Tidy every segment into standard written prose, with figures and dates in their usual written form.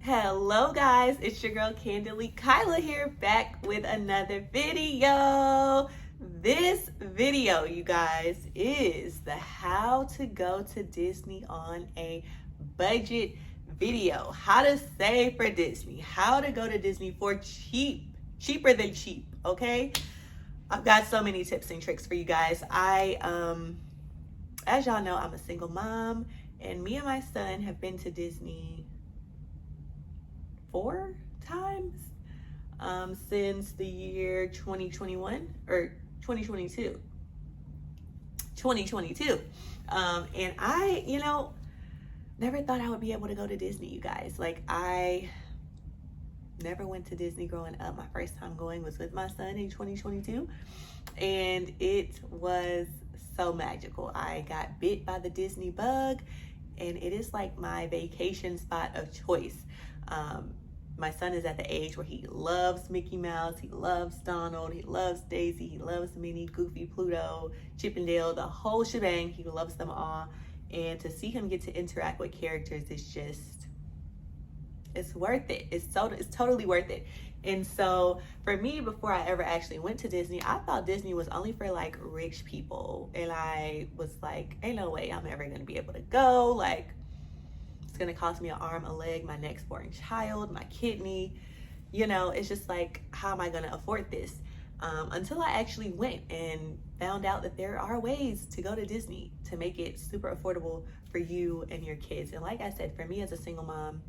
Hello guys, it's your girl Candidly Kyla here, back with another video. This video, you guys, is the how to go to Disney on a budget video. How to save for Disney, how to go to Disney for cheaper than cheap, okay? I've got so many tips and tricks for you guys. As y'all know, I'm a single mom, and me and my son have been to Disney 4 times since the year 2021 or 2022. And I, never thought I would be able to go to Disney, you guys. Like, I never went to Disney growing up. My first time going was with my son in 2022, and it was so magical. I got bit by the Disney bug, and it is like my vacation spot of choice. My son is at the age where he loves Mickey Mouse, he loves Donald, he loves Daisy, he loves Minnie, Goofy, Pluto, Chip and Dale, the whole shebang. He loves them all. And to see him get to interact with characters is just, it's worth it. It's totally worth it. And so for me, before I ever actually went to Disney, I thought Disney was only for like rich people. And I was like, ain't no way I'm ever gonna be able to go. Like, it's gonna cost me an arm, a leg, my next born child, my kidney. It's just like, how am I gonna afford this? Until I actually went and found out that there are ways to go to Disney to make it super affordable for you and your kids. And like I said, for me as a single mom,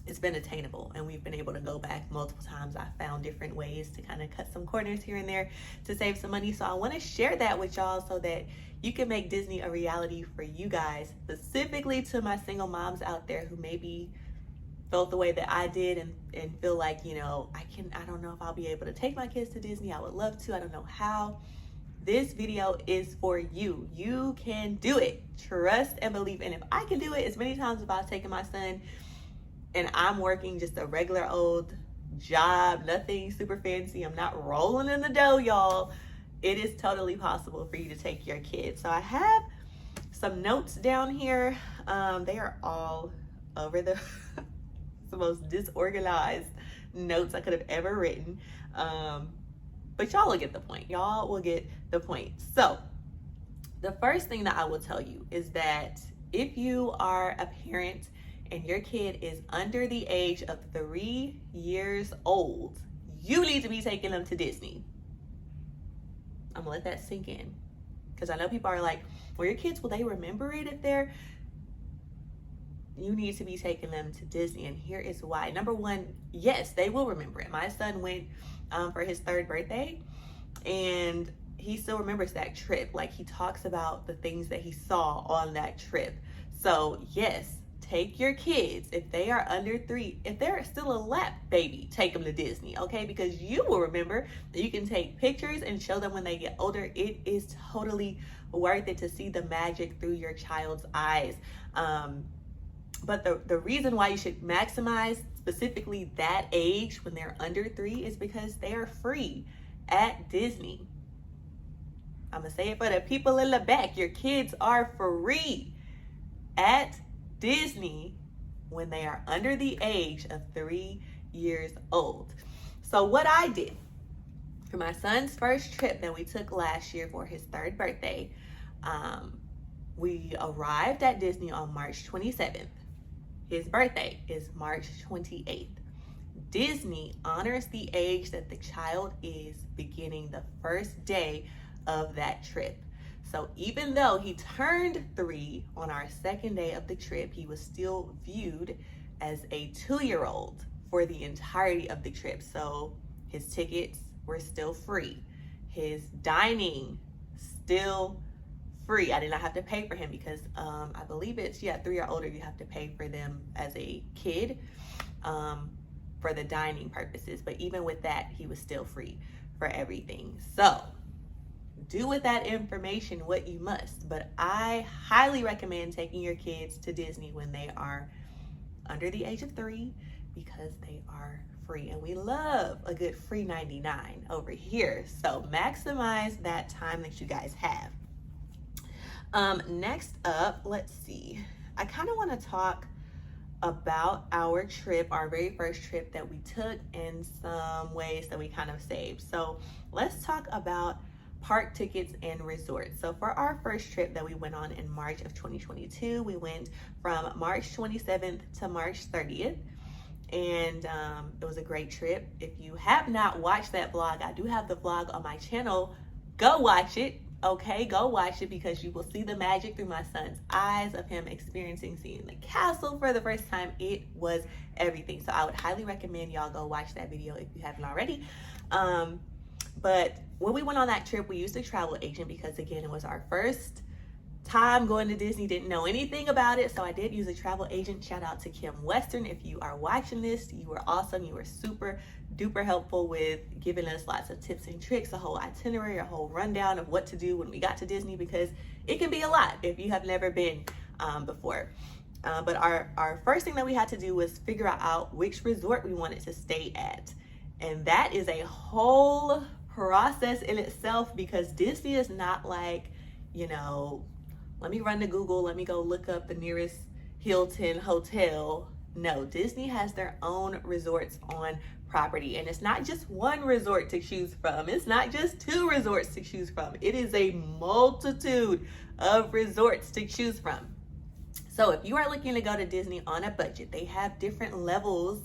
it's been attainable, and we've been able to go back multiple times. I found different ways to kind of cut some corners here and there to save some money. So I want to share that with y'all so that you can make Disney a reality for you guys, specifically to my single moms out there who maybe felt the way that I did and feel like, I don't know if I'll be able to take my kids to Disney. I would love to. I don't know how. This video is for you. You can do it. Trust and believe. And if I can do it as many times as I've taken my son, and I'm working just a regular old job, nothing super fancy, I'm not rolling in the dough, y'all, it is totally possible for you to take your kids. So I have some notes down here. They are all over the most disorganized notes I could have ever written. But y'all will get the point. Y'all will get the point. So the first thing that I will tell you is that if you are a parent and your kid is under the age of 3 years old, you need to be taking them to Disney. I'm gonna let that sink in, because I know people are like, well, your kids, will they remember it if they're... You need to be taking them to Disney, and here is why. Number one, yes, they will remember it. My son went for his 3rd birthday, and he still remembers that trip. Like, he talks about the things that he saw on that trip. So yes, take your kids. If they are under 3, if they're still a lap baby, take them to Disney, okay? Because you will remember that you can take pictures and show them when they get older. It is totally worth it to see the magic through your child's eyes. But the reason why you should maximize specifically that age when they're under 3 is because they are free at Disney. I'm gonna say it for the people in the back. Your kids are free at Disney when they are under the age of 3 years old. So what I did for my son's first trip that we took last year for his 3rd birthday, we arrived at Disney on March 27th. His birthday is March 28th. Disney honors the age that the child is beginning the first day of that trip. So even though he turned 3 on our 2nd day of the trip, he was still viewed as a 2-year-old for the entirety of the trip. So his tickets were still free. His dining still free. I did not have to pay for him because I believe it's 3 or older, you have to pay for them as a kid for the dining purposes. But even with that, he was still free for everything. So do with that information what you must, but I highly recommend taking your kids to Disney when they are under the age of 3, because they are free, and we love a good free 99 over here. So maximize that time that you guys have. Next up, let's see. I kind of want to talk about our trip, our very first trip that we took, and some ways that we kind of saved. So let's talk about park tickets and resorts. So for our first trip that we went on in March of 2022, we went from March 27th to March 30th. And it was a great trip. If you have not watched that vlog, I do have the vlog on my channel. Go watch it. Okay, go watch it, because you will see the magic through my son's eyes of him experiencing seeing the castle for the first time. It was everything. So I would highly recommend y'all go watch that video if you haven't already. But when we went on that trip, we used a travel agent because, again, it was our first time going to Disney, didn't know anything about it. So I did use a travel agent. Shout out to Kim Western. If you are watching this, you were awesome. You were super duper helpful with giving us lots of tips and tricks, a whole itinerary, a whole rundown of what to do when we got to Disney, because it can be a lot if you have never been before. But our first thing that we had to do was figure out which resort we wanted to stay at. And that is a whole process in itself, because Disney is not like, you know, let me run to Google, let me go look up the nearest Hilton hotel. No, Disney has their own resorts on property, and it's not just one resort to choose from. It's not just two resorts to choose from. It is a multitude of resorts to choose from. So if you are looking to go to Disney on a budget, they have different levels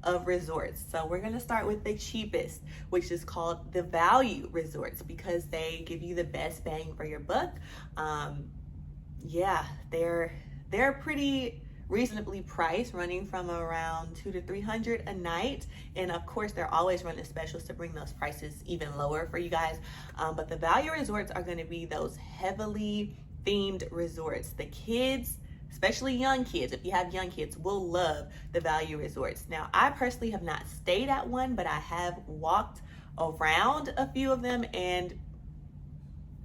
of resorts. So we're going to start with the cheapest, which is called the value resorts, because they give you the best bang for your buck. Yeah, they're pretty reasonably priced, running from around $200 to $300 a night. And of course, they're always running specials to bring those prices even lower for you guys. But the value resorts are going to be those heavily themed resorts. The kids, especially young kids, if you have young kids, will love the value resorts. Now, I personally have not stayed at one, but I have walked around a few of them, and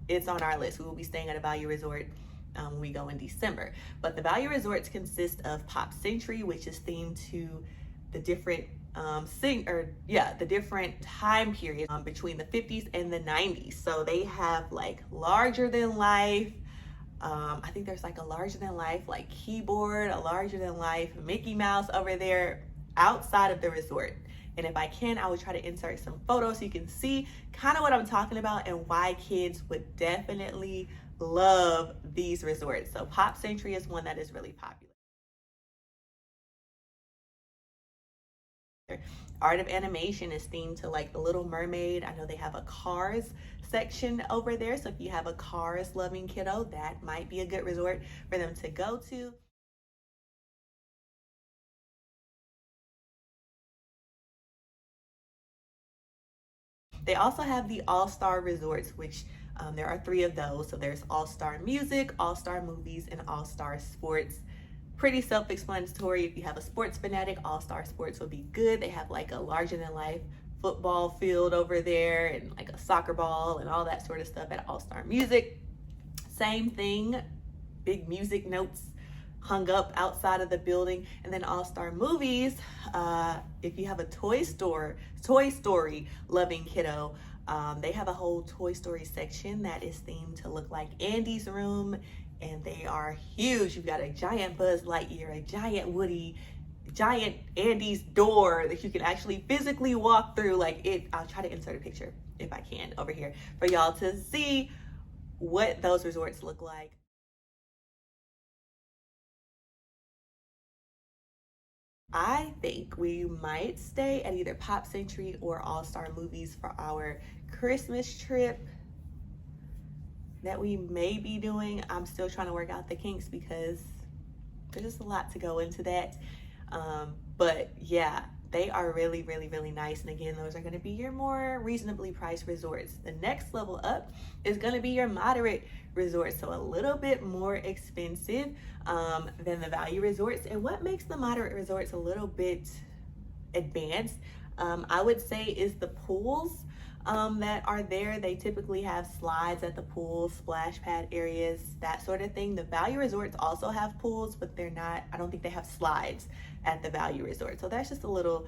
it's on our list. We will be staying at a value resort when we go in December. But the value resorts consist of Pop Century, which is themed to the different the different time periods between the 50s and the 90s. So they have like larger than life. I think there's like a larger than life like keyboard, a larger than life Mickey Mouse over there outside of the resort. And if I can, I would try to insert some photos so you can see kind of what I'm talking about and why kids would definitely love these resorts. So Pop Century is one that is really popular. Art of Animation is themed to like the Little Mermaid. I know they have a Cars section over there. So if you have a Cars loving kiddo, that might be a good resort for them to go to. They also have the All-Star Resorts, which there are 3 of those. So there's All-Star Music, All-Star Movies, and All-Star Sports. Pretty self-explanatory. If you have a sports fanatic, All-Star Sports would be good. They have like a larger-than-life football field over there and like a soccer ball and all that sort of stuff at All-Star Music. Same thing, big music notes hung up outside of the building. And then All-Star Movies, if you have a Toy Story loving kiddo, they have a whole Toy Story section that is themed to look like Andy's room, and they are huge. You've got a giant Buzz Lightyear, a giant Woody, giant Andy's door that you can actually physically walk through. Like it, I'll try to insert a picture if I can over here for y'all to see what those resorts look like. I think we might stay at either Pop Century or All-Star Movies for our Christmas trip that we may be doing. I'm still trying to work out the kinks because there's just a lot to go into that. But yeah, they are really, really, really nice. And again, those are going to be your more reasonably priced resorts. The next level up is going to be your moderate resorts, so a little bit more expensive than the value resorts. And what makes the moderate resorts a little bit advanced, I would say, is the pools that are there. They typically have slides at the pool, splash pad areas, that sort of thing. The value resorts also have pools, but they're not, I don't think they have slides at the value resort. So that's just a little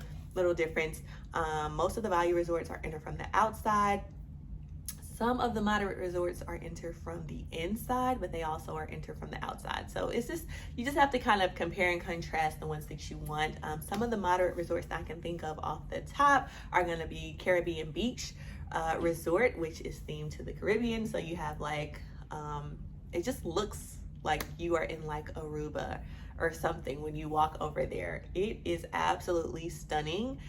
difference. Most of the value resorts are entered from the outside. Some of the moderate resorts are entered from the inside, but they also are entered from the outside. So it's just, you just have to kind of compare and contrast the ones that you want. Some of the moderate resorts that I can think of off the top are going to be Caribbean Beach Resort, which is themed to the Caribbean. So you have like, it just looks like you are in like Aruba or something when you walk over there. It is absolutely stunning.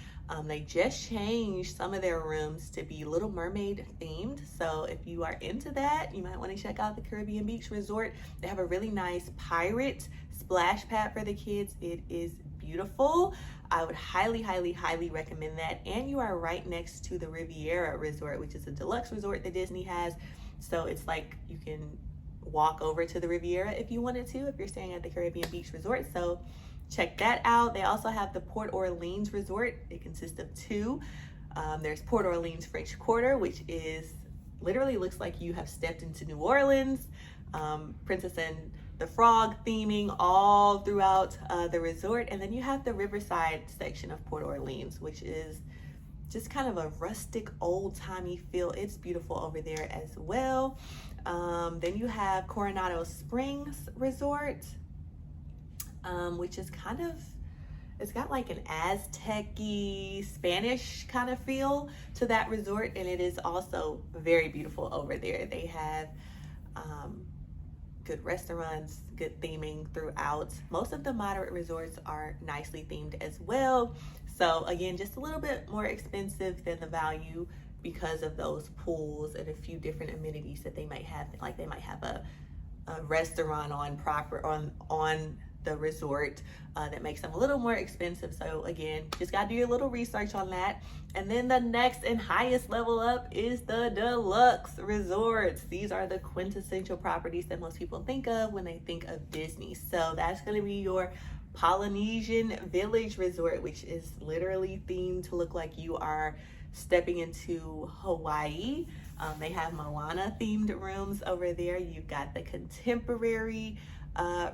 They just changed some of their rooms to be Little Mermaid themed. So if you are into that, you might want to check out the Caribbean Beach Resort. They have a really nice pirate splash pad for the kids. It is beautiful. I would highly, highly, highly recommend that. And you are right next to the Riviera Resort, which is a deluxe resort that Disney has. So it's like you can walk over to the Riviera if you wanted to, if you're staying at the Caribbean Beach Resort. So check that out. They also have the Port Orleans Resort. It consists of two. There's Port Orleans French Quarter, which is literally looks like you have stepped into New Orleans. Princess and the Frog theming all throughout the resort. And then you have the Riverside section of Port Orleans, which is just kind of a rustic, old-timey feel. It's beautiful over there as well. Then you have Coronado Springs Resort, which is kind of, it's got like an Aztec-y Spanish kind of feel to that resort, and it is also very beautiful over there. They have good restaurants, good theming throughout. Most of the moderate resorts are nicely themed as well. So again, just a little bit more expensive than the value because of those pools and a few different amenities that they might have. Like they might have a restaurant on the resort that makes them a little more expensive. So again, just gotta do your little research on that. And then the next and highest level up is the Deluxe Resorts. These are the quintessential properties that most people think of when they think of Disney. So that's gonna be your Polynesian Village Resort, which is literally themed to look like you are stepping into Hawaii. They have Moana themed rooms over there. You've got the Contemporary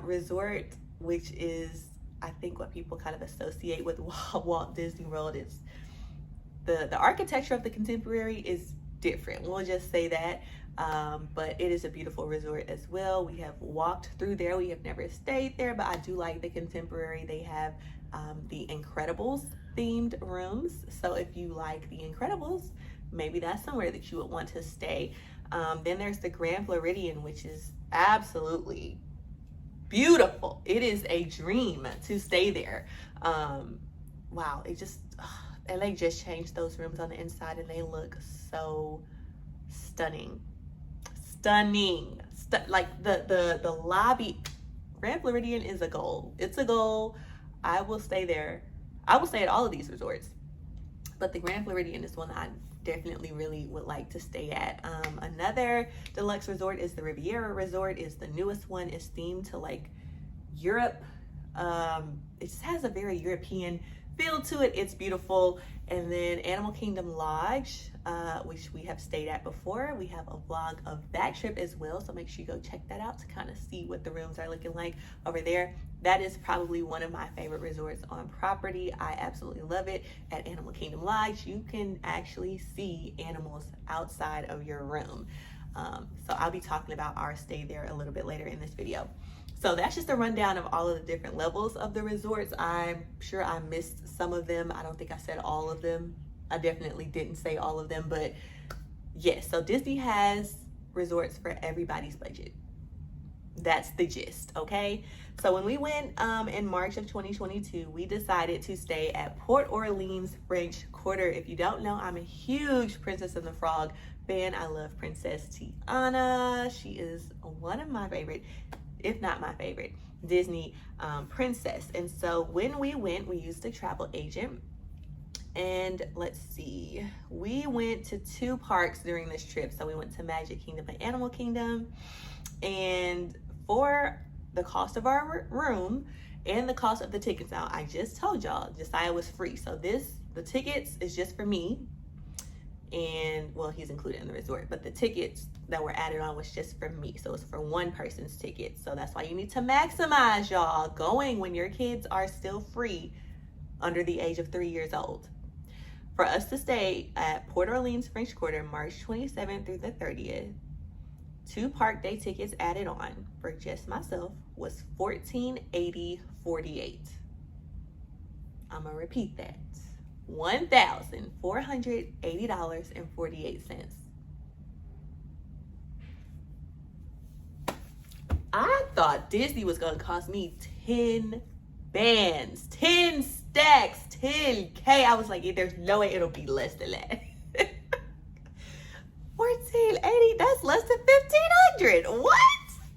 Resort, which is, I think, what people kind of associate with Walt Disney World. It's the architecture of the Contemporary is different. We'll just say that. But it is a beautiful resort as well. We have walked through there. We have never stayed there, but I do like the Contemporary. They have the Incredibles themed rooms. So if you like the Incredibles, maybe that's somewhere that you would want to stay. Then there's the Grand Floridian, which is absolutely beautiful. It is a dream to stay there. Wow, and they just changed those rooms on the inside and they look so stunning. Like the lobby. Grand Floridian is a goal. It's a goal. I will stay there. I will stay at all of these resorts, but the Grand Floridian is one that I definitely really would like to stay at. Another deluxe resort is the Riviera Resort. Is the newest one. Is themed to like Europe. It just has a very European feel to it. It's beautiful. And then Animal Kingdom Lodge, which we have stayed at before. We have a vlog of that trip as well, so make sure you go check that out to kind of see what the rooms are looking like over there. That is probably one of my favorite resorts on property. I absolutely love it. At Animal Kingdom Lodge, you can actually see animals outside of your room. So I'll be talking about our stay there a little bit later in this video. So that's just a rundown of all of the different levels of the resorts. I'm sure I missed some of them. I don't think I said all of them. I definitely didn't say all of them, but yes, so Disney has resorts for everybody's budget. That's the gist, okay? So when we went in March of 2022, we decided to stay at Port Orleans French Quarter. If you don't know, I'm a huge Princess and the Frog fan. I love Princess Tiana. She is one of my favorite, if not my favorite, Disney princess. And so when we went, we used a travel agent. And let's see, we went to 2 parks during this trip. So we went to Magic Kingdom and Animal Kingdom. And for the cost of our room and the cost of the tickets, now I just told y'all Josiah was free. So the tickets is just for me. And well, he's included in the resort, but the tickets that were added on was just for me. So it's for one person's ticket. So that's why you need to maximize, y'all, going when your kids are still free under the age of 3 years old. For us to stay at Port Orleans French Quarter March 27th through the 30th, 2 park day tickets added on for just myself was $1480.48. I'm gonna repeat that. $1,480.48. I thought Disney was gonna cost me 10 bands, 10 stacks, 10K. I was like, there's no way it'll be less than that. 1480, that's less than 1500. What?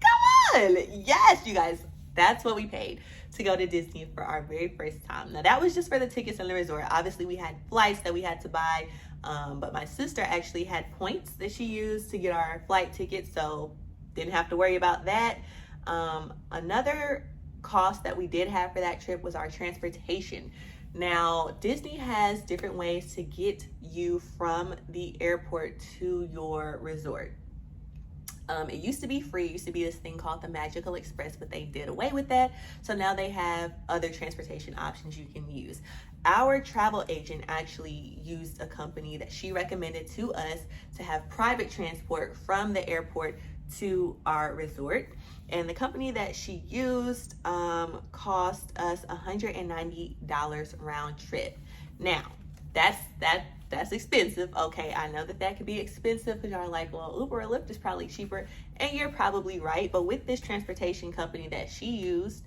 Come on. Yes, you guys, that's what we paid to go to Disney for our very first time. Now that was just for the tickets and the resort. Obviously we had flights that we had to buy, but my sister actually had points that she used to get our flight tickets, so didn't have to worry about that. Another cost that we did have for that trip was our transportation. Now, Disney has different ways to get you from the airport to your resort. It used to be free. It used to be this thing called the Magical Express, but they did away with that. So now they have other transportation options you can use. Our travel agent actually used a company that she recommended to us to have private transport from the airport to our resort. And the company that she used cost us $190 round trip. Now, that's expensive. Okay, I know that could be expensive because y'all are like, well, Uber or Lyft is probably cheaper, and you're probably right. But with this transportation company that she used,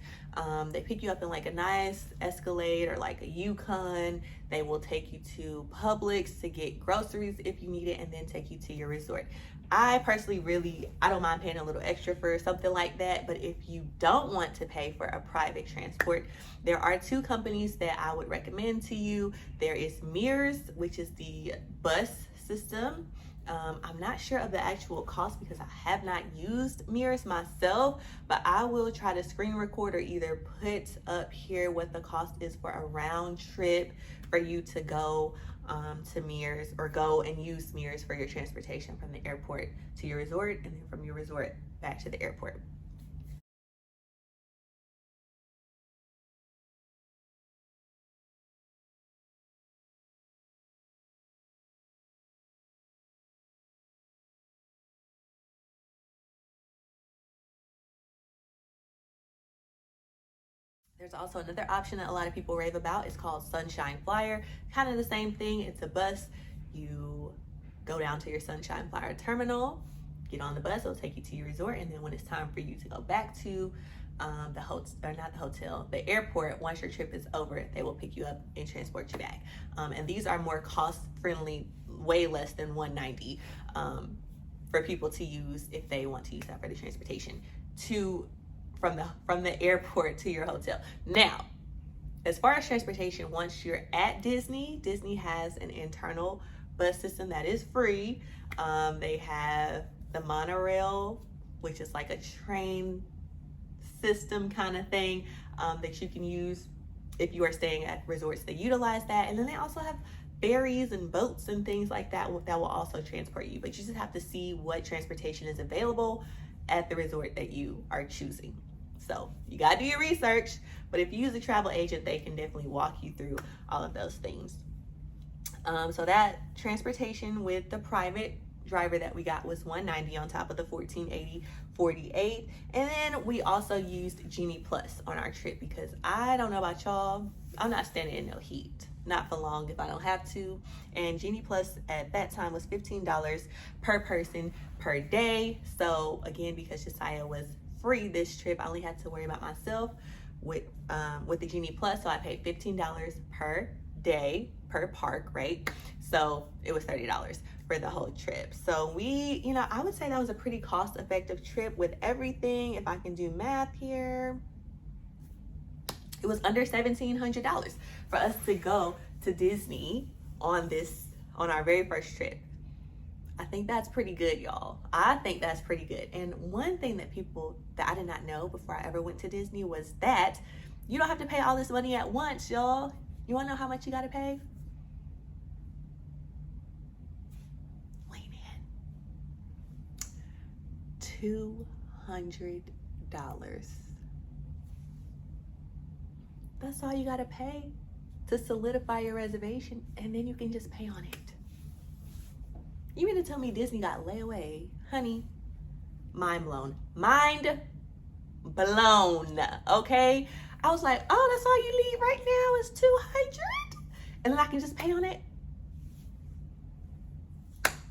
they pick you up in like a nice Escalade or like a Yukon. They will take you to Publix to get groceries if you need it, and then take you to your resort. I personally I don't mind paying a little extra for something like that, but if you don't want to pay for a private transport, there are 2 companies that I would recommend to you. There is Mears, which is the bus system. I'm not sure of the actual cost because I have not used Mears myself, but I will try to screen record or either put up here what the cost is for a round trip for you to go to Mears, or go and use Mears for your transportation from the airport to your resort, and then from your resort back to the airport. There's also another option that a lot of people rave about. It's called Sunshine Flyer. Kind of the same thing. It's a bus. You go down to your Sunshine Flyer terminal, get on the bus, it'll take you to your resort, and then when it's time for you to go back to the airport, once your trip is over, they will pick you up and transport you back. And these are more cost friendly, way less than $190 for people to use if they want to use that for the transportation from the airport to your hotel. Now, as far as transportation, once you're at Disney has an internal bus system that is free. They have the monorail, which is like a train system kind of thing that you can use if you are staying at resorts that utilize that. And then they also have ferries and boats and things like that that will also transport you. But you just have to see what transportation is available at the resort that you are choosing. So you got to do your research, but if you use a travel agent, they can definitely walk you through all of those things. So that transportation with the private driver that we got was $190 on top of the $1480.48. And then we also used Genie Plus on our trip because I don't know about y'all, I'm not standing in no heat, not for long if I don't have to. And Genie Plus at that time was $15 per person per day. So again, because Josiah was free this trip, I only had to worry about myself with the Genie Plus. So I paid $15 per day per park, right? So it was $30 for the whole trip. So I would say that was a pretty cost-effective trip with everything. If I can do math here, it was under $1,700 for us to go to Disney on our very first trip. I think that's pretty good, y'all. I think that's pretty good. And one thing that I did not know before I ever went to Disney was that you don't have to pay all this money at once, y'all. You want to know how much you got to pay? Lean in. $200. That's all you got to pay to solidify your reservation, and then you can just pay on it. You mean to tell me Disney got layaway? Honey, mind blown. Mind blown, okay? I was like, oh, that's all you need right now is $200? And then I can just pay on it?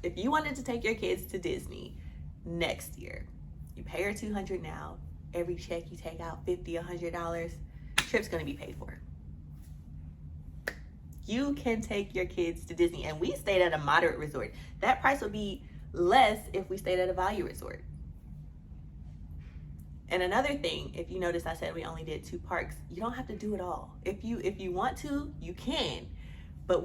If you wanted to take your kids to Disney next year, you pay her $200 now. Every check you take out, $50, $100, trip's gonna be paid for. You can take your kids to Disney, and we stayed at a moderate resort. That price would be less if we stayed at a value resort. And another thing, if you notice, I said we only did 2 parks. You don't have to do it all. If you want to, you can. But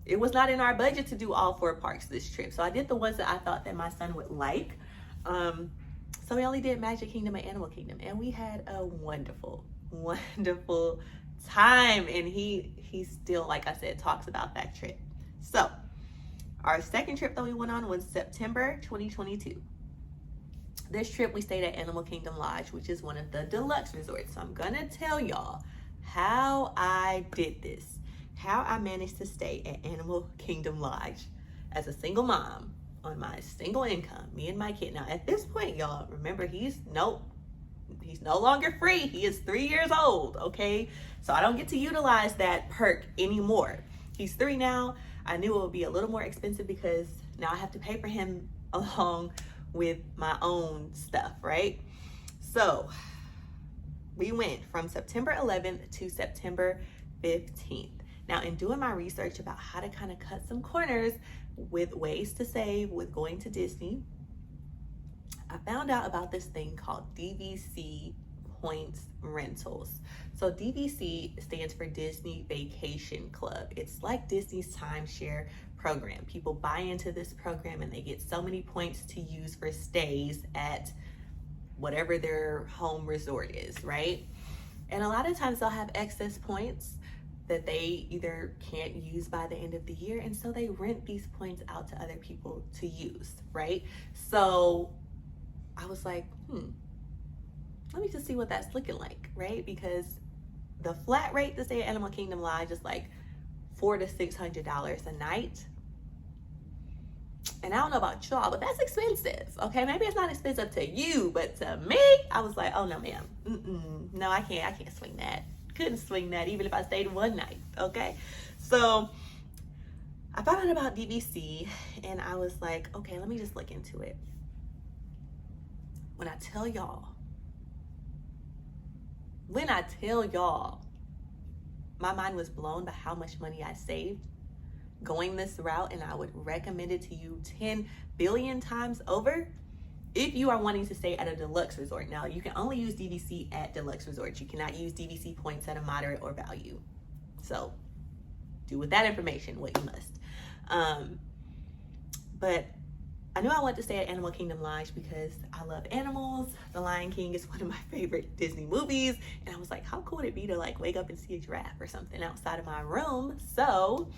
it was not in our budget to do all 4 parks this trip. So I did the ones that I thought that my son would like. So we only did Magic Kingdom and Animal Kingdom, and we had a wonderful, wonderful time. And he still, like I said, talks about that trip. So our second trip that we went on was September 2022. This trip we stayed at Animal Kingdom Lodge, which is one of the deluxe resorts. So I'm gonna tell y'all how I did this, how I managed to stay at Animal Kingdom Lodge as a single mom on my single income, me and my kid. Now at this point, y'all, remember he's no longer free. He is 3 years old, okay? So I don't get to utilize that perk anymore. He's 3 now. I knew it would be a little more expensive because now I have to pay for him along with my own stuff, right? So we went from September 11th to September 15th. Now, in doing my research about how to kind of cut some corners with ways to save with going to Disney, I found out about this thing called DVC points rentals. So DVC stands for Disney Vacation Club. It's like Disney's timeshare program. People buy into this program and they get so many points to use for stays at whatever their home resort is, right? And a lot of times they'll have excess points that they either can't use by the end of the year, and so they rent these points out to other people to use, right? So I was like, let me just see what that's looking like, right? Because the flat rate to stay at Animal Kingdom Lodge is like $400 to $600 a night. And I don't know about y'all, but that's expensive, okay? Maybe it's not expensive to you, but to me, I was like, oh no, ma'am, no, I can't swing that. Couldn't swing that even if I stayed one night, okay? So I found out about DVC and I was like, okay, let me just look into it. When I tell y'all, my mind was blown by how much money I saved going this route, and I would recommend it to you 10 billion times over if you are wanting to stay at a deluxe resort. Now, you can only use DVC at deluxe resorts. You cannot use DVC points at a moderate or value. So do with that information what you must. But I knew I wanted to stay at Animal Kingdom Lodge because I love animals. The Lion King is one of my favorite Disney movies. And I was like, how cool would it be to like wake up and see a giraffe or something outside of my room? So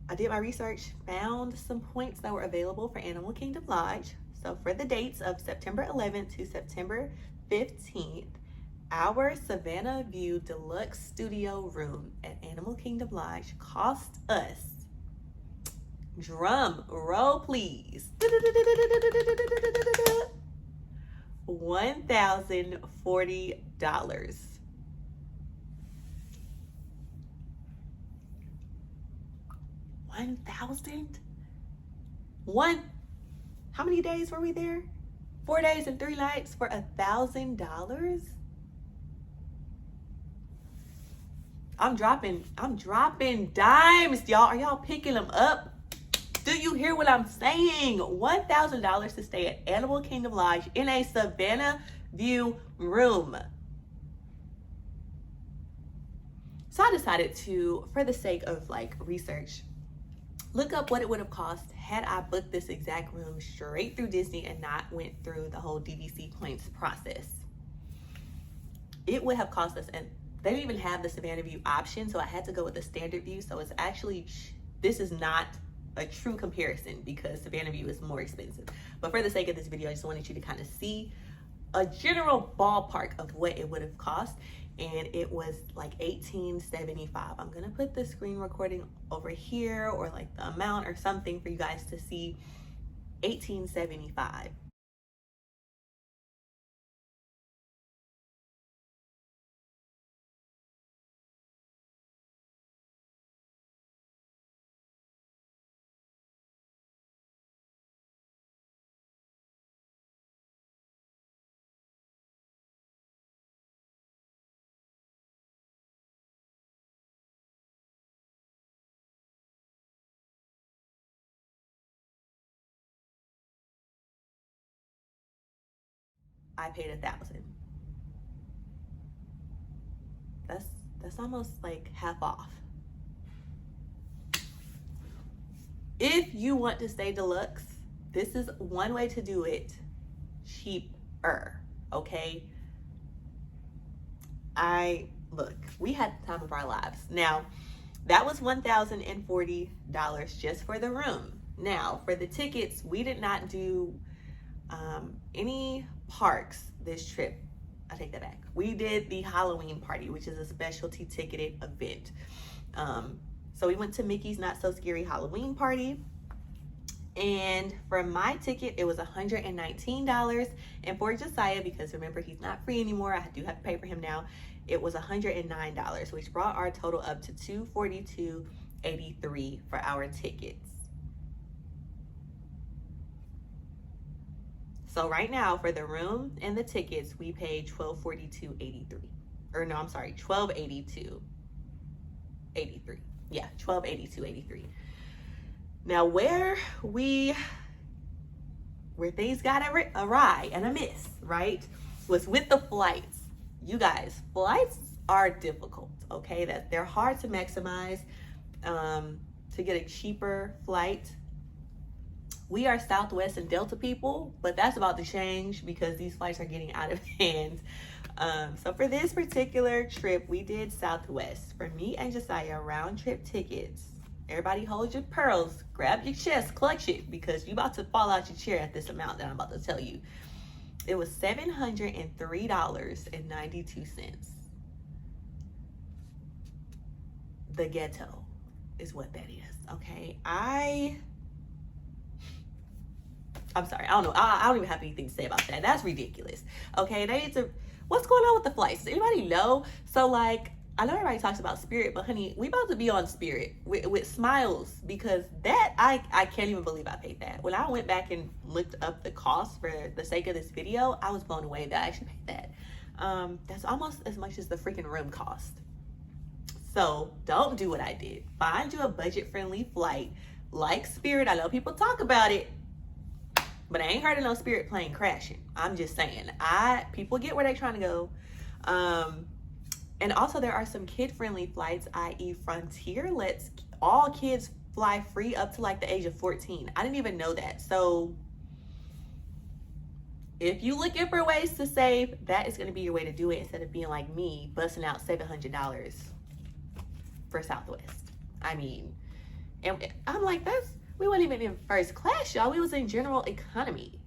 I did my research, found some points that were available for Animal Kingdom Lodge. So for the dates of September 11th to September 15th, our Savannah View Deluxe Studio room at Animal Kingdom Lodge cost us, drum roll please, $1,040. How many days were we there? 4 days and 3 nights for $1,000? I'm dropping dimes, y'all. Are y'all picking them up? Do you hear what I'm saying? $1,000 to stay at Animal Kingdom Lodge in a Savannah View room. So I decided to, for the sake of like research, look up what it would have cost had I booked this exact room straight through Disney and not went through the whole DVC points process. It would have cost us, and they didn't even have the Savannah View option, so I had to go with the standard view. So it's actually, this is not a true comparison because Savannah View is more expensive. But for the sake of this video, I just wanted you to kind of see a general ballpark of what it would have cost. and it was like $18.75. I'm gonna put the screen recording over here, or like the amount or something for you guys to see. $18.75. I paid $1,000. That's that's almost like half off. If you want to stay deluxe, this is one way to do it cheaper. Okay. We had the time of our lives. Now, that was $1,040 just for the room. Now, for the tickets, we did not do any parks this trip. I take that back. We did the Halloween party, which is a specialty ticketed event. So we went to Mickey's Not So Scary Halloween party. And for my ticket, it was $119. And for Josiah, because remember, he's not free anymore, I do have to pay for him now, it was $109, which brought our total up to $242.83 for our tickets. So right now, for the room and the tickets, we paid $1,242.83. Or no, I'm sorry, $1,282.83. Yeah, $1,282.83. Now, where things got awry and a miss, right, was with the flights. You guys, flights are difficult, okay? That they're hard to maximize. To get a cheaper flight, we are Southwest and Delta people, but that's about to change because these flights are getting out of hand. So for this particular trip, we did Southwest. For me and Josiah, round trip tickets. Everybody hold your pearls, grab your chest, clutch it, because you about to fall out your chair at this amount that I'm about to tell you. It was $703.92. The ghetto is what that is, okay? I'm sorry, I don't know. I don't even have anything to say about that. That's ridiculous. Okay, they need to, what's going on with the flights? Does anybody know? So like, I know everybody talks about Spirit, but honey, we about to be on Spirit with Smiles, because that, I can't even believe I paid that. When I went back and looked up the cost for the sake of this video, I was blown away that I actually paid that. That's almost as much as the freaking room cost. So don't do what I did. Find you a budget-friendly flight like Spirit. I know people talk about it, but I ain't heard of no Spirit plane crashing. I'm just saying, people get where they're trying to go. And also there are some kid-friendly flights, i.e. Frontier lets all kids fly free up to like the age of 14. I didn't even know that. So if you looking for ways to save, that is going to be your way to do it, instead of being like me, busting out $700 for Southwest. I mean, and I'm like, we weren't even in first class, y'all. We was in general economy.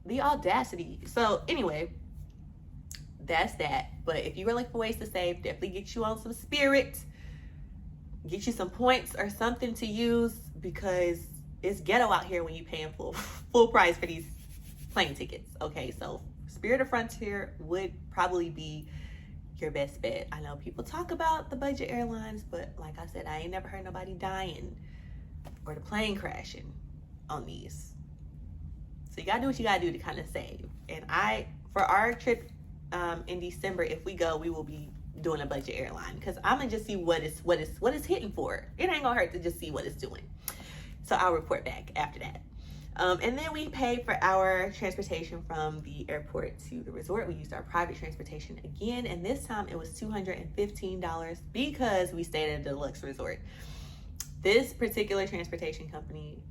The audacity. So anyway, that's that. But if you were looking for ways to save, definitely get you on some Spirit. Get you some points or something to use, because it's ghetto out here when you paying full price for these plane tickets. Okay, so Spirit or Frontier would probably be your best bet. I know people talk about the budget airlines, but like I said, I ain't never heard nobody dying or the plane crashing on these. So you gotta do what you gotta do to kind of save. And for our trip in December, if we go, we will be doing a budget airline, because I'm gonna just see what it's hitting for. It ain't gonna hurt to just see what it's doing. So I'll report back after that. And then we paid for our transportation from the airport to the resort. We used our private transportation again, and this time it was $215 because we stayed at a Deluxe Resort. This particular transportation company,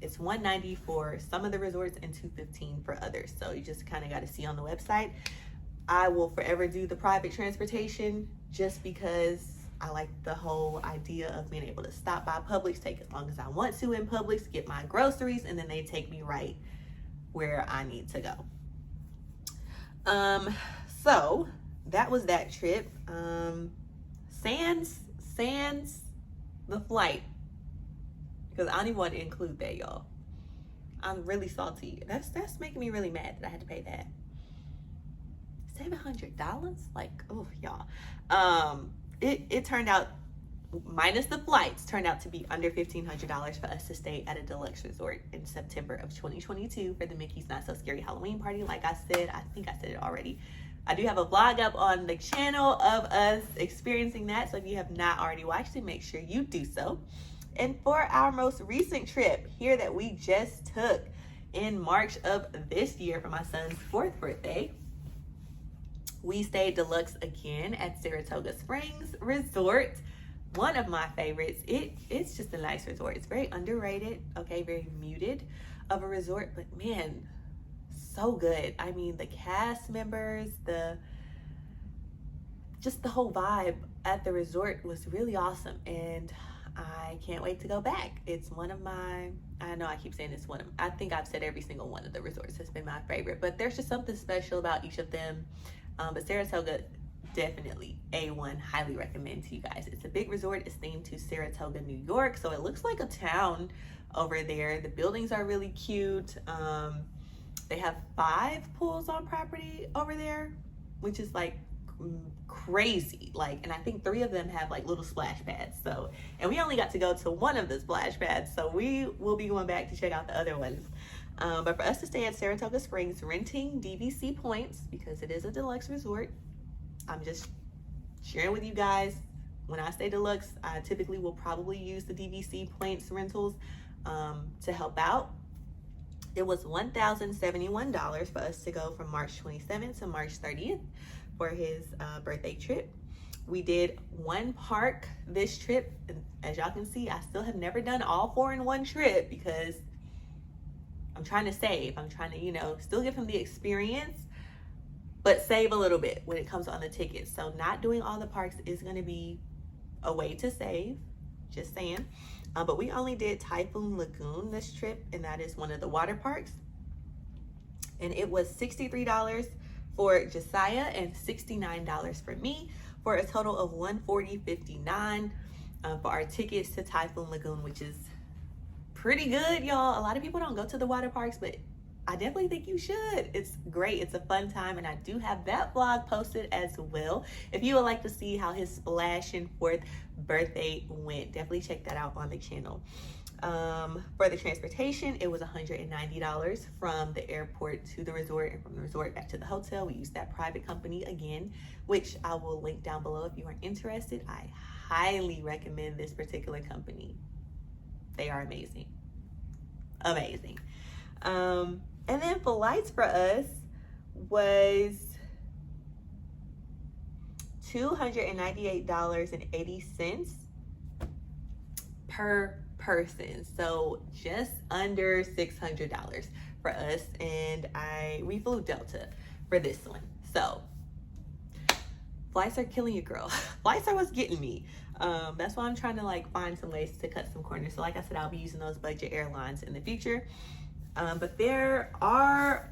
it's $190 for some of the resorts and $215 for others. So you just kind of got to see on the website. I will forever do the private transportation, just because I like the whole idea of being able to stop by Publix, take as long as I want to in Publix, get my groceries, and then they take me right where I need to go. So that was that trip. Sans the flight, because I don't even want to include that, y'all. I'm really salty. That's making me really mad that I had to pay that. $700? Like, oh, y'all. It turned out, minus the flights, turned out to be under $1,500 for us to stay at a deluxe resort in September of 2022 for the Mickey's Not So Scary Halloween party. Like I said, I think I said it already. I do have a vlog up on the channel of us experiencing that. So if you have not already watched it, make sure you do so. And for our most recent trip here that we just took in March of this year for my son's 4th birthday, we stayed deluxe again at Saratoga Springs Resort. One of my favorites. It's just a nice resort. It's very underrated, okay, very muted of a resort, but man, so good. I mean, the cast members, just the whole vibe at the resort was really awesome, and I can't wait to go back. It's one of my, I know I keep saying it's one of, I think I've said every single one of the resorts has been my favorite, but there's just something special about each of them. But Saratoga, definitely A1, highly recommend to you guys. It's a big resort. It's themed to Saratoga, New York, so it looks like a town over there. The buildings are really cute. They have 5 pools on property over there, which is like crazy. Like, and I think 3 of them have like little splash pads. So, and we only got to go to one of the splash pads, so we will be going back to check out the other ones. But for us to stay at Saratoga Springs, renting DVC points, because it is a deluxe resort, I'm just sharing with you guys, when I say deluxe, I typically will probably use the DVC points rentals to help out. It was $1,071 for us to go from March 27th to March 30th for his birthday trip. We did one park this trip. And as y'all can see, I still have never done all 4 in one trip because I'm trying to save. I'm trying to, you know, still give him the experience, but save a little bit when it comes on the tickets. So not doing all the parks is going to be a way to save, just saying. But we only did Typhoon Lagoon this trip, and that is one of the water parks. And it was $63 for Josiah and $69 for me, for a total of $140.59 for our tickets to Typhoon Lagoon, which is pretty good, y'all. A lot of people don't go to the water parks, but I definitely think you should. It's great. It's a fun time, and I do have that vlog posted as well. If you would like to see how his splash and 4th birthday went, definitely check that out on the channel. For the transportation, it was $190 from the airport to the resort, and from the resort back to the hotel. We used that private company again, which I will link down below if you are interested. I highly recommend this particular company. They are amazing. Amazing. And then flights for us was $298.80 per person. So just under $600 for us. And we flew Delta for this one. So flights are killing you, girl. Flights are what's getting me. That's why I'm trying to like find some ways to cut some corners. So like I said, I'll be using those budget airlines in the future. But there are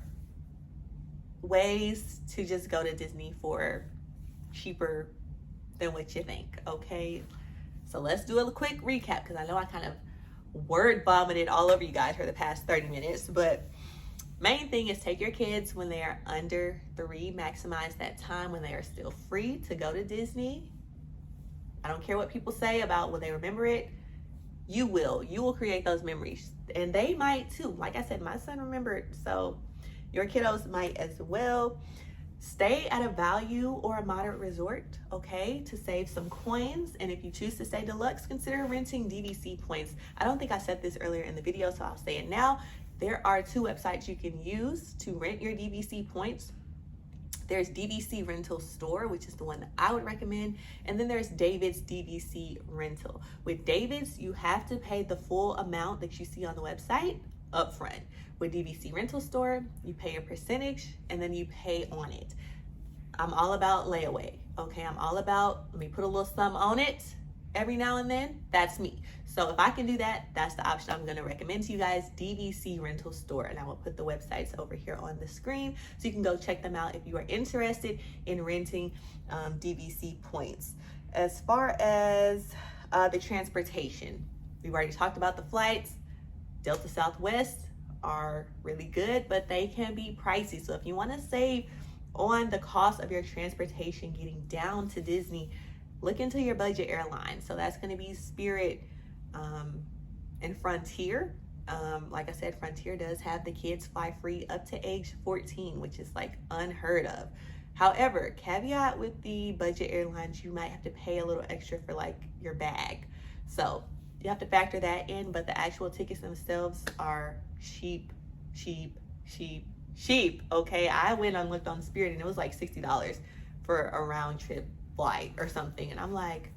ways to just go to Disney for cheaper than what you think, okay? So let's do a quick recap, because I know I kind of word vomited all over you guys for the past 30 minutes. But main thing is, take your kids when they are under 3. Maximize that time when they are still free to go to Disney. I don't care what people say about will they remember it. You will create those memories, and they might too. Like I said, my son remembered, so your kiddos might as well. Stay at a value or a moderate resort, okay, to save some coins. And if you choose to stay deluxe, consider renting DVC points. I don't think I said this earlier in the video, so I'll say it now. There are 2 websites you can use to rent your DVC points. There's DVC Rental Store, which is the one that I would recommend. And then there's David's DVC Rental. With David's, you have to pay the full amount that you see on the website upfront. With DVC Rental Store, you pay a percentage and then you pay on it. I'm all about layaway, okay? I'm all about, let me put a little sum on it every now and then, that's me. So if I can do that, that's the option I'm going to recommend to you guys, DVC Rental Store. And I will put the websites over here on the screen so you can go check them out if you are interested in renting DVC points. As far as the transportation, we've already talked about the flights. Delta Southwest are really good, but they can be pricey. So if you want to save on the cost of your transportation getting down to Disney, look into your budget airline. So that's going to be Spirit and Frontier. Like I said, Frontier does have the kids fly free up to age 14, which is like unheard of. However, caveat with the budget airlines, you might have to pay a little extra for like your bag. So you have to factor that in, but the actual tickets themselves are cheap. Okay, I went and looked on Spirit and it was like $60 for a round trip flight or something. And I'm like,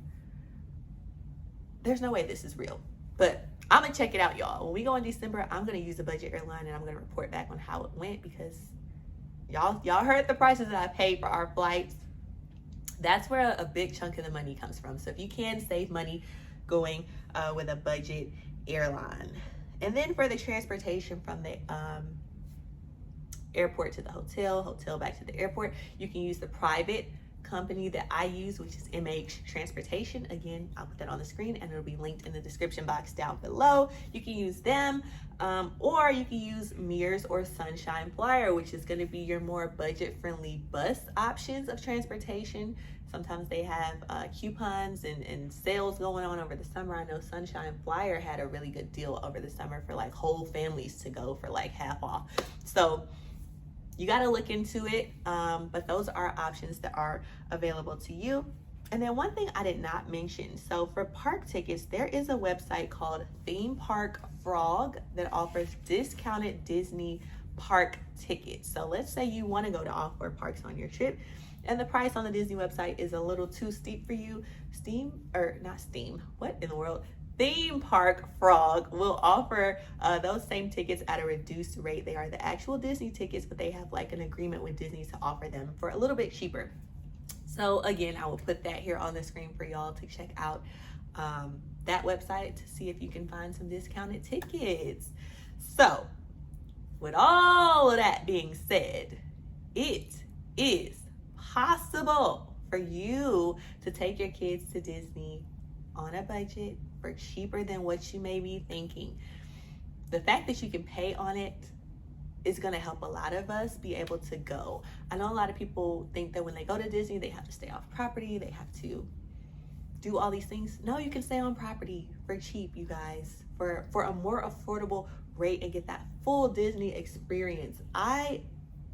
there's no way this is real. But I'm gonna check it out, y'all. When we go in December, I'm gonna use a budget airline and I'm gonna report back on how it went, because y'all heard the prices that I paid for our flights. That's where a big chunk of the money comes from. So if you can save money going with a budget airline. And then for the transportation from the airport to the hotel back to the airport, you can use the private company that I use, which is MH Transportation. Again, I'll put that on the screen and it'll be linked in the description box down below. You can use them, or you can use Mears or Sunshine Flyer, which is going to be your more budget-friendly bus options of transportation. Sometimes they have coupons and sales going on over the summer. I know Sunshine Flyer had a really good deal over the summer for like whole families to go for like half off. So you got to look into it, but those are options that are available to you. And then one thing I did not mention, so for park tickets, there is a website called Theme Park Frog that offers discounted Disney park tickets. So let's say you want to go to all 4 parks on your trip, and the price on the Disney website is a little too steep for you. Theme Park Frog will offer those same tickets at a reduced rate. They are the actual Disney tickets, but they have like an agreement with Disney to offer them for a little bit cheaper. So again, I will put that here on the screen for y'all to check out that website to see if you can find some discounted tickets. So with all of that being said, it is possible for you to take your kids to Disney on a budget for cheaper than what you may be thinking. The fact that you can pay on it is going to help a lot of us be able to go. I know a lot of people think that when they go to Disney, they have to stay off property, they have to do all these things. No, you can stay on property for cheap, you guys, for a more affordable rate and get that full Disney experience. I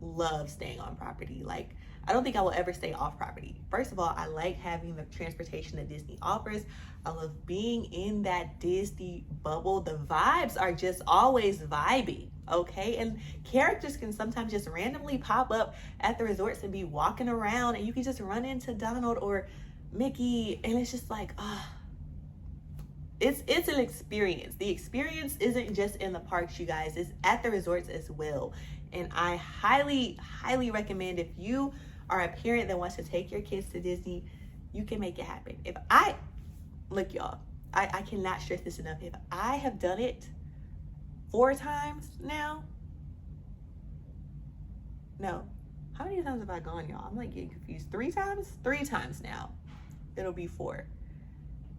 love staying on property. Like, I don't think I will ever stay off property. First of all, I like having the transportation that Disney offers. I love being in that Disney bubble. The vibes are just always vibey, okay? And characters can sometimes just randomly pop up at the resorts and be walking around, and you can just run into Donald or Mickey, and it's just like, it's an experience. The experience isn't just in the parks, you guys. It's at the resorts as well. And I highly, highly recommend, if you are a parent that wants to take your kids to Disney, you can make it happen. Look, y'all, I cannot stress this enough. If I have done it 4 times now, no, how many times have I gone, y'all? I'm like getting confused. 3 times? 3 times now. It'll be 4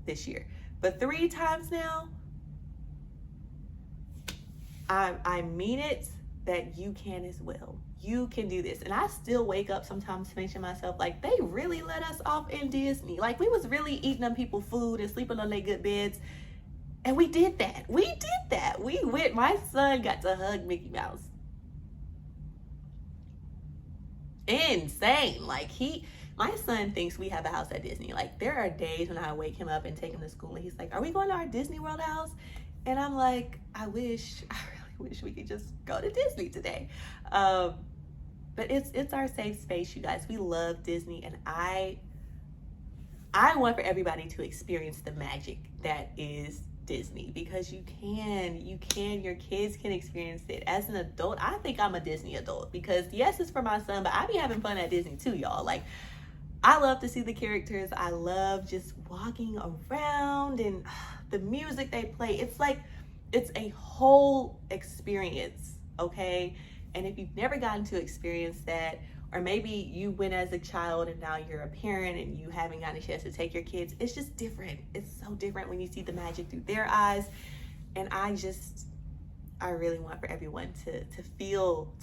this year. But 3 times now, I mean it, that you can as well. You can do this. And I still wake up sometimes thinking to myself, like, they really let us off in Disney. Like, we was really eating on people's food and sleeping on their good beds. And we did that. My son got to hug Mickey Mouse. Insane. Like, my son thinks we have a house at Disney. Like, there are days when I wake him up and take him to school and he's like, are we going to our Disney World house? And I'm like, I really wish we could just go to Disney today. But it's our safe space, you guys. We love Disney, and I want for everybody to experience the magic that is Disney, because your kids can experience it. As an adult, I think I'm a Disney adult, because yes, it's for my son, but I be having fun at Disney too, y'all. Like, I love to see the characters. I love just walking around and the music they play. It's like, it's a whole experience, okay? And if you've never gotten to experience that, or maybe you went as a child and now you're a parent and you haven't gotten a chance to take your kids, it's just different. It's so different when you see the magic through their eyes. And I really want for everyone to feel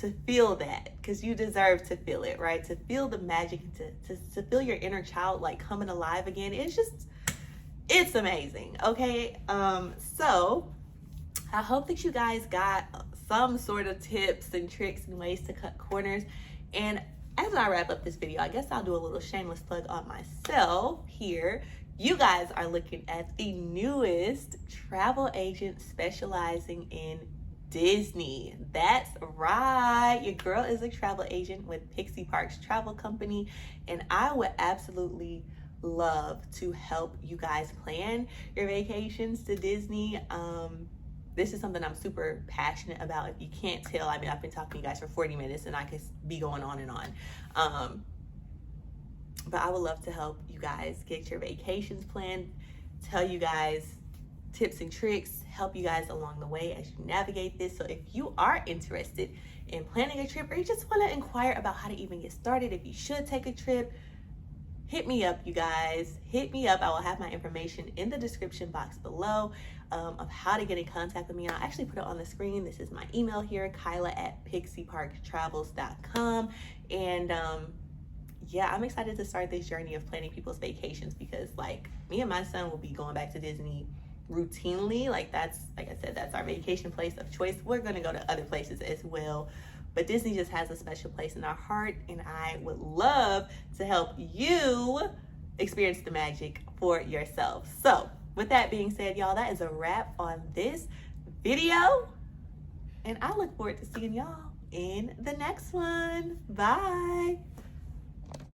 that, because you deserve to feel it, right? To feel the magic, to feel your inner child like coming alive again. It's amazing. Okay. So I hope that you guys got some sort of tips and tricks and ways to cut corners. And as I wrap up this video, I guess I'll do a little shameless plug on myself here. You guys are looking at the newest travel agent specializing in Disney. That's right. Your girl is a travel agent with Pixie Parks Travel Company, and I would absolutely love to help you guys plan your vacations to Disney. This is something I'm super passionate about. If you can't tell, I mean, I've been talking to you guys for 40 minutes and I could be going on and on. But I would love to help you guys get your vacations planned, tell you guys tips and tricks, help you guys along the way as you navigate this. So if you are interested in planning a trip, or you just want to inquire about how to even get started, if you should take a trip, hit me up, you guys. Hit me up. I will have my information in the description box below of how to get in contact with me. I'll actually put it on the screen. This is my email here, Kyla@pixieparktravels.com. And yeah, I'm excited to start this journey of planning people's vacations, because like me and my son will be going back to Disney routinely. Like that's, like I said, that's our vacation place of choice. We're going to go to other places as well, but Disney just has a special place in our heart, and I would love to help you experience the magic for yourself. So with that being said, y'all, that is a wrap on this video, and I look forward to seeing y'all in the next one. Bye.